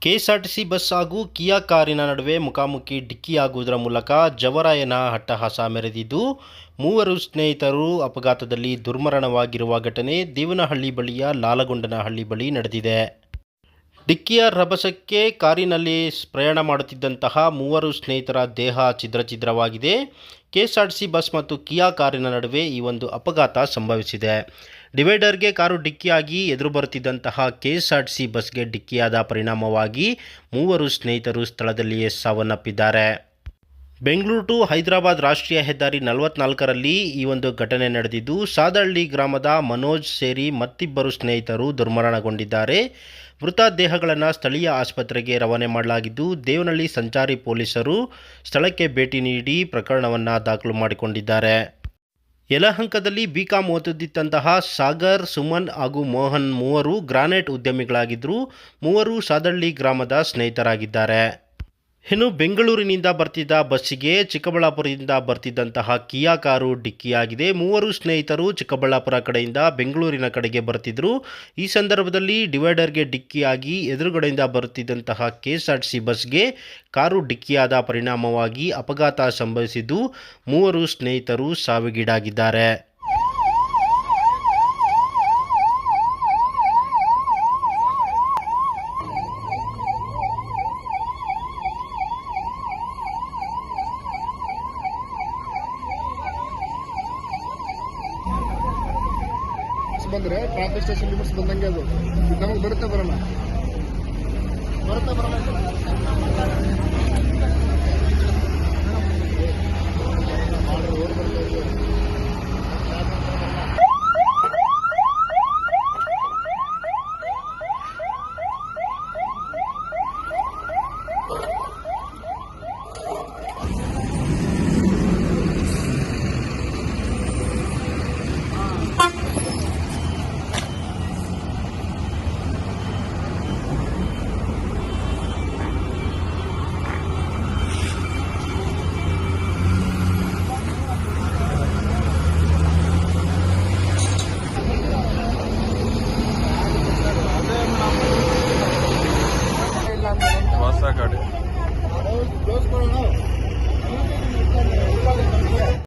KSRTC bus ಹಾಗೂ ಕಿಯಾ ಕಾರಿನ ನಡುವೆ ಮುಖಾಮುಖಿ ಡಿಕ್ಕಿಯಾಗುವುದರ ಮೂಲಕ ಜವರಾಯನ ಅಟ್ಟಹಾಸ ಮೆರೆದಿದ್ದು, ಮೂವರು ಸ್ನೇಹಿತರು ಅಪಘಾತದಲ್ಲಿ ದುರ್ಮರಣವಾಗಿರುವ ಘಟನೆ ದೇವನಹಳ್ಳಿ ಬಳಿಯ ಲಾಲಗೊಂಡನಹಳ್ಳಿ ಬಳಿ ನಡೆದಿದೆ. ಡಿಕ್ಕಿಯ ರಭಸಕ್ಕೆ ಕಾರಿನಲ್ಲಿ ಪ್ರಯಾಣ ಮಾಡುತ್ತಿದ್ದಂತಹ ಮೂವರು ಸ್ನೇಹಿತರ ದೇಹ ಛಿದ್ರವಾಗಿದೆ. ಕೆಎಸ್ಆರ್ಟಿಸಿ ಬಸ್ ಮತ್ತು ಕಿಯಾ ಕಾರಿನ ನಡುವೆ ಈ ಒಂದು ಅಪಘಾತ ಸಂಭವಿಸಿದೆ. ಡಿವೈಡರ್ಗೆ ಕಾರು ಡಿಕ್ಕಿಯಾಗಿ ಎದುರು ಬರುತ್ತಿದ್ದಂತಹ ಕೆಎಸ್ಆರ್ಟಿಸಿ ಬಸ್ಗೆ ಡಿಕ್ಕಿಯಾದ ಪರಿಣಾಮವಾಗಿ ಮೂವರು ಸ್ನೇಹಿತರು ಸ್ಥಳದಲ್ಲಿಯೇ ಸಾವನ್ನಪ್ಪಿದ್ದಾರೆ. ಬೆಂಗಳೂರು ಟು ಹೈದರಾಬಾದ್ ರಾಷ್ಟ್ರೀಯ ಹೆದ್ದಾರಿ 44ರಲ್ಲಿ ಈ ಒಂದು ಘಟನೆ ನಡೆದಿದ್ದು, ಸಾದಹಳ್ಳಿ ಗ್ರಾಮದ ಮನೋಜ್ ಸೇರಿ ಮತ್ತಿಬ್ಬರು ಸ್ನೇಹಿತರು ದುರ್ಮರಣಗೊಂಡಿದ್ದಾರೆ. ಮೃತ ದೇಹಗಳನ್ನು ಸ್ಥಳೀಯ ಆಸ್ಪತ್ರೆಗೆ ರವಾನೆ ಮಾಡಲಾಗಿದ್ದು, ದೇವನಹಳ್ಳಿ ಸಂಚಾರಿ ಪೊಲೀಸರು ಸ್ಥಳಕ್ಕೆ ಭೇಟಿ ನೀಡಿ ಪ್ರಕರಣವನ್ನು ದಾಖಲು ಮಾಡಿಕೊಂಡಿದ್ದಾರೆ. ಯಲಹಂಕದಲ್ಲಿ ಬಿಕಾಂ ಓದುತ್ತಿದ್ದಂತಹ ಸಾಗರ್, ಸುಮನ್ ಹಾಗೂ ಮೋಹನ್ ಮೂವರು ಗ್ರಾನೈಟ್ ಉದ್ಯಮಿಗಳಾಗಿದ್ದರು. ಮೂವರು ಸಾದಹಳ್ಳಿ ಗ್ರಾಮದ ಸ್ನೇಹಿತರಾಗಿದ್ದಾರೆ. ಇನ್ನು ಬೆಂಗಳೂರಿನಿಂದ ಬರ್ತಿದ್ದ ಬಸ್ಸಿಗೆ ಚಿಕ್ಕಬಳ್ಳಾಪುರದಿಂದ ಬರ್ತಿದ್ದಂತಹ ಕಿಯಾ ಕಾರು ಡಿಕ್ಕಿಯಾಗಿದೆ. ಮೂವರು ಸ್ನೇಹಿತರು ಚಿಕ್ಕಬಳ್ಳಾಪುರ ಕಡೆಯಿಂದ ಬೆಂಗಳೂರಿನ ಕಡೆಗೆ ಬರ್ತಿದ್ರು. ಈ ಸಂದರ್ಭದಲ್ಲಿ ಡಿವೈಡರ್ಗೆ ಡಿಕ್ಕಿಯಾಗಿ ಎದುರುಗಡೆಯಿಂದ ಬರುತ್ತಿದ್ದಂತಹ ಕೆಎಸ್ಆರ್ಟಿಸಿ ಬಸ್ಗೆ ಕಾರು ಡಿಕ್ಕಿಯಾದ ಪರಿಣಾಮವಾಗಿ ಅಪಘಾತ ಸಂಭವಿಸಿದ್ದು, ಮೂವರು ಸ್ನೇಹಿತರು ಸಾವಿಗೀಡಾಗಿದ್ದಾರೆ. ಬಂದ್ರೆ ಟ್ರಾಫಿಕ್ ಸ್ಟೇಷನ್ ಲಿಮಿಟ್ಸ್ ಬಂದಂಗೆ ಅದು ನಮಗೆ ಬರುತ್ತೆ ಬರೋಣ